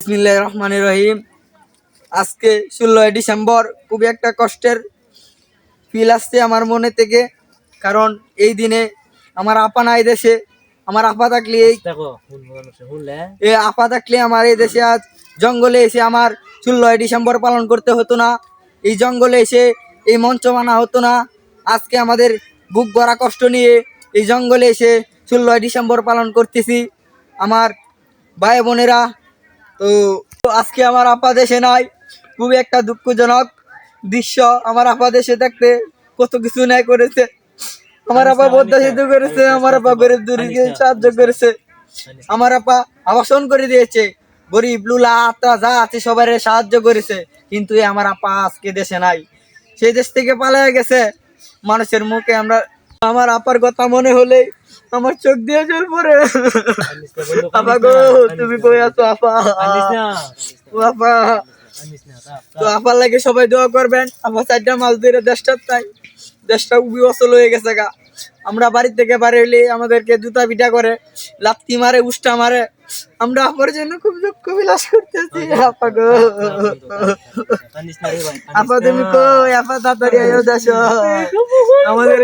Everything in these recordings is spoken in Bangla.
বিসমিল্লাহির রহমানির রহিম। আজকে 16 ডিসেম্বর খুবই একটা কষ্টের ফিল আসছে আমার মনে থেকে, কারণ এই দিনে আমার আপা নাই দেশে। আমার আপা থাকলে আমার এই দেশে আজ জঙ্গলে এসে আমার 16 ডিসেম্বর পালন করতে হতো না। এই জঙ্গলে এসে এই মঞ্চ বানা হতো না। আজকে আমাদের বুক ভরা কষ্ট নিয়ে এই জঙ্গলে এসে 16 ডিসেম্বর পালন করতেছি আমার ভাই বোনেরা। তো আজকে আমার আপা দেশে নাই, খুবই একটা দুঃখজনক দৃশ্য। আমার আপা দেশে থাকতে কত কিছু নাই করেছে। আমার আপা পদ্মা সেতু করেছে, আমার আপা গরিব দুঃখীকে সাহায্য করেছে, আমার আপা আবাসন করে দিয়েছে, গরিব লুলা আত্মা যা আছে সবাই সাহায্য করেছে। কিন্তু আমার আপা আজকে দেশে নাই, সেই দেশ থেকে পালিয়ে গেছে। মানুষের মুখে আমার আপার কথা মনে হলে আমার চোখ দিয়ে জল পড়ে। আপা গো, তুমি কই আছো আপা? আপা, তো আপার লাগে সবাই দোয়া করবেন। আপা 4টা মাস ধরে দেশটা খুবই অচল হয়ে গেছে গা। আমরা বাড়ি থেকে বাড়ি হইলে আমাদেরকে জুতা পিটা করে, লাত্তি মারে, উষ্টা মারে। আমরা আপার জন্য খুব দুঃখ বিলাস করতেছি। আপা গো, আপা তুমি কই? আপা তাড়াতাড়ি আইও দেশ আমাদের।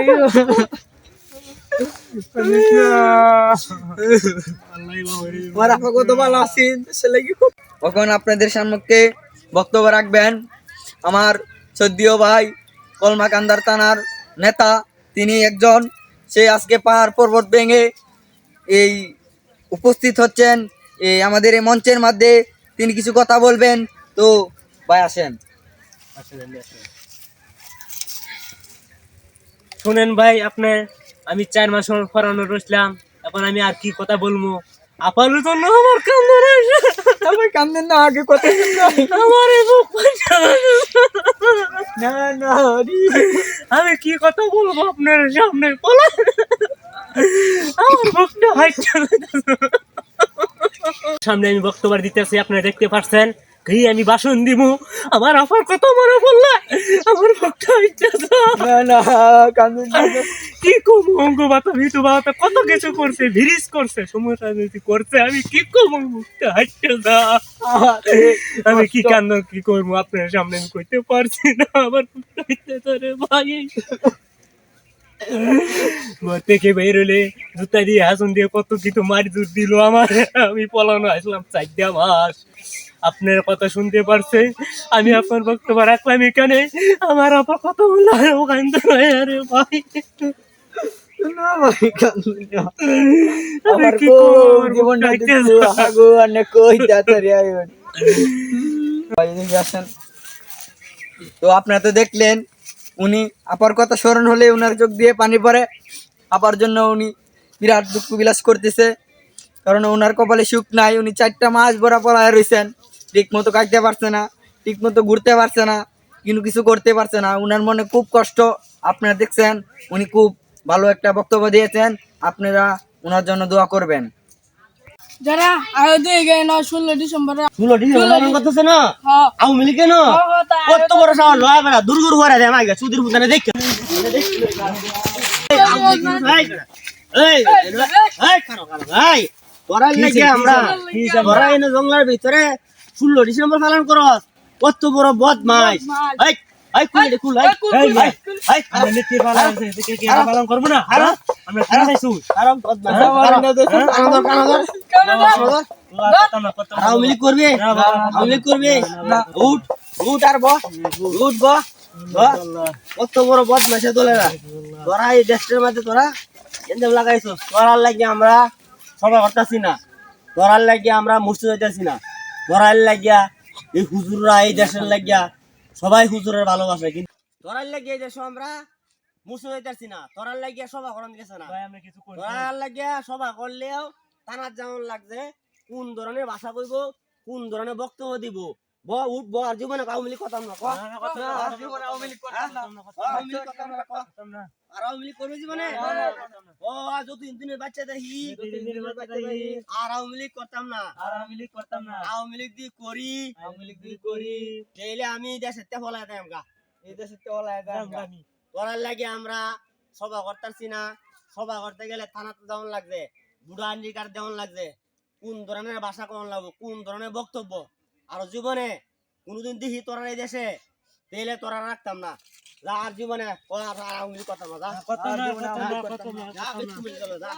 আমার আপা কত ভালো আছেন, কখন আপনাদের সামনে বক্তব্য রাখবেন আমার সদ্যীয় ভাই কলমাকান্দার থানার নেতা। তিনি একজন, সে আজকে পাহাড় পর্বত ভেঙে এই উপস্থিত হচ্ছেন এই আমাদের এই মঞ্চের মধ্যে। তিনি কিছু কথা বলবেন। তো ভাই আসেন। শুনেন ভাই, আমি 4 মাস পড়ানো রইলাম, এখন আমি আর কি কথা বলবো? আপাতত জন্য আমার কান্দন আসে। আমার কান্দেন না, আগে কথা আমার এই বুক না না, আমি কি কথা বলবো আপনার সামনে? বলা আমার বুকটা সামনে আমি বক্তব্য দিতেছি, আপনারা দেখতে পাচ্ছেন কি আমি ভাষণ দিব। আমার আপার কথা মনে পড়লে আমার বুকটা না না, কান্দেন না। কি কম অঙ্গ বাতা ভিতু বাতা কত কিছু করছে, ভিরিজ করছে, সময় রাজনীতি করছে। আমি কি কম মুখটা হাঁটতে যা, আমি কি কান্দ কি করবো আপনার সামনে আমি কইতে পারছি না। আমার মুখটা হাঁটতে ধরে ভাই থেকে বের হলে জুতা দিয়ে হাসন দিয়ে কত কিছু মারি জুত দিল আমার। আমি পলানো আসলাম 4টা মাস। আপনার কথা শুনতে পারছে, আমি আপনার বক্তব্য রাখলাম এখানে। আমার আপা কত বললো ওখান আরে ভাই না ভাই, কান্দেন না। আমি আমার কি জীবনটা দিচ্ছু, আগো আনে কই তাড়াতাড়ি আইবেন। ভাই এদিকে আসেন। তো আপনারা তো দেখলেন, উনি আপার কথা স্মরণ হলে উনার চোখ দিয়ে পানি পড়ে। আপার জন্য উনি বিরাট দুঃখ বিলাস করতেছে, কারণ ওনার কপালে সুখ নাই। উনি 4টা মাস ভরা পড়ায় রয়েছেন, ঠিক মতো কাটতে পারছে না, ঠিক মতো ঘুরতে পারছে না, কিন্তু কিছু করতে পারছে না। উনার মনে খুব কষ্ট। আপনারা দেখছেন, উনি খুব ভালো একটা বক্তব্য দিয়েছেন। আপনারা ওনার জন্য দোয়া করবেন। যারা আয়োজে গেছে না 16 ডিসেম্বর 16 ডিসেম্বর পালন করতেছে না আওয়ামী লীগ কেন? কত বড় সাহস লয় বেড়া দুর্গুর করে দেয় মাইগা সুধীর বুদানে দেখ। এই এই খানো খানো ভাই, তোরা লাগি আমরা তোরা এনে জঙ্গলের ভিতরে 16 ডিসেম্বর পালন করস, কত বড় বদমাইশ। এই এই কুল কুল এই এই আমরা নীতি পালন আছে কি পালন করব না? আমরা কি চাইছু আরাম বদমাইশ আওয়ামী লীগ করবে, আওয়ামী লীগ করবে না। উঠ উঠ আর বস, উঠ বস। কত বড় বদমাইশ দলেরা তোরা এই দেশের মধ্যে তোরা কেন্দ্র লাগাইছো। তোরার লাগে আমরা সবাই করতেছি না, তোরার লাগে আমরা মুর্শিদ হইতেছি না, তোরার লাগিয়া এই হুজুররা এই দেশের লাগিয়া সবাই হুজুরের ভালোবাসে, কিন্তু তোরার লাগে এই দেশ আমরা মুর্শিদ হইতেছি না। তোরার লাগিয়া সভা করান গেছে না, তোরার লাগিয়া সভা করলেও তানার যেমন লাগছে কোন ধরনের ভাষা কইব, কোন ধরনের বক্তব্য দিব। উঠবো আর জীবনে আওয়ামী লীগ করতাম না, আওয়ামী লীগ করবে জীবনে। ও যতদিন দিনের বাচ্চা দেখি আর আওয়ামী লীগ করতাম না, আওয়ামী লীগ দিয়ে করি তাইলে আমি দেশের তে ফলাই দেয় গা, এই দেশের তে ফলাই দেয় করার লাগে আমরা সভা করতেছি না। সভা করতে গেলে থানাতে যেমন লাগছে, বুড়া আন্ডি কার্ড যেমন লাগছে, কোন ধরনের ভাষা কোন লাগবো, কোন ধরনের বক্তব্য। আর জীবনে কোনোদিন দেখি তোরা এই দেশে তেলে তোরা রাখতাম না। যা আর জীবনে আর আঙুলি কথা না, যা। কত না, যা, যা, যা, যা, যা, যা, যা, যা, যা,